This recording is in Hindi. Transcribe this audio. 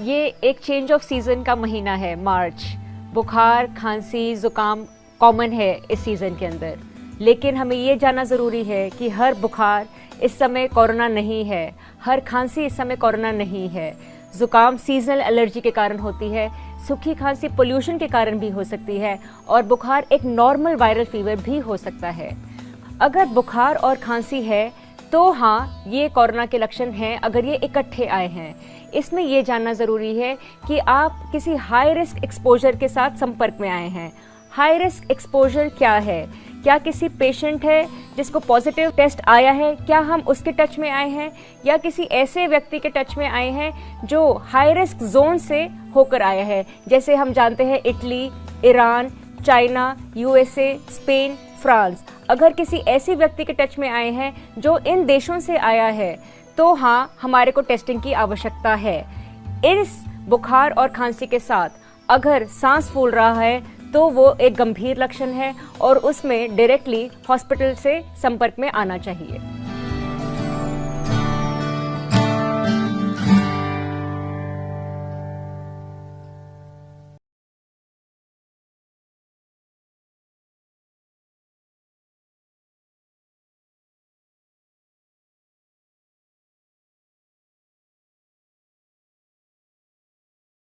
ये एक चेंज ऑफ सीज़न का महीना है मार्च। बुखार, खांसी, ज़ुकाम कॉमन है इस सीज़न के अंदर, लेकिन हमें ये जानना ज़रूरी है कि हर बुखार इस समय कोरोना नहीं है, हर खांसी इस समय कोरोना नहीं है। ज़ुकाम सीजनल एलर्जी के कारण होती है, सूखी खांसी पोल्यूशन के कारण भी हो सकती है और बुखार एक नॉर्मल वायरल फीवर भी हो सकता है। अगर बुखार और खांसी है तो हाँ, ये कोरोना के लक्षण हैं अगर ये इकट्ठे आए हैं। इसमें ये जानना ज़रूरी है कि आप किसी हाई रिस्क एक्सपोजर के साथ संपर्क में आए हैं। हाई रिस्क एक्सपोजर क्या है? क्या किसी पेशेंट है जिसको पॉजिटिव टेस्ट आया है, क्या हम उसके टच में आए हैं, या किसी ऐसे व्यक्ति के टच में आए हैं जो हाई रिस्क जोन से होकर आया है? जैसे हम जानते हैं Italy, Iran, China, USA, Spain, France. अगर किसी ऐसे व्यक्ति के टच में आए हैं जो इन देशों से आया है तो हाँ, हमारे को टेस्टिंग की आवश्यकता है। इस बुखार और खांसी के साथ अगर सांस फूल रहा है तो वो एक गंभीर लक्षण है और उसमें डायरेक्टली हॉस्पिटल से संपर्क में आना चाहिए।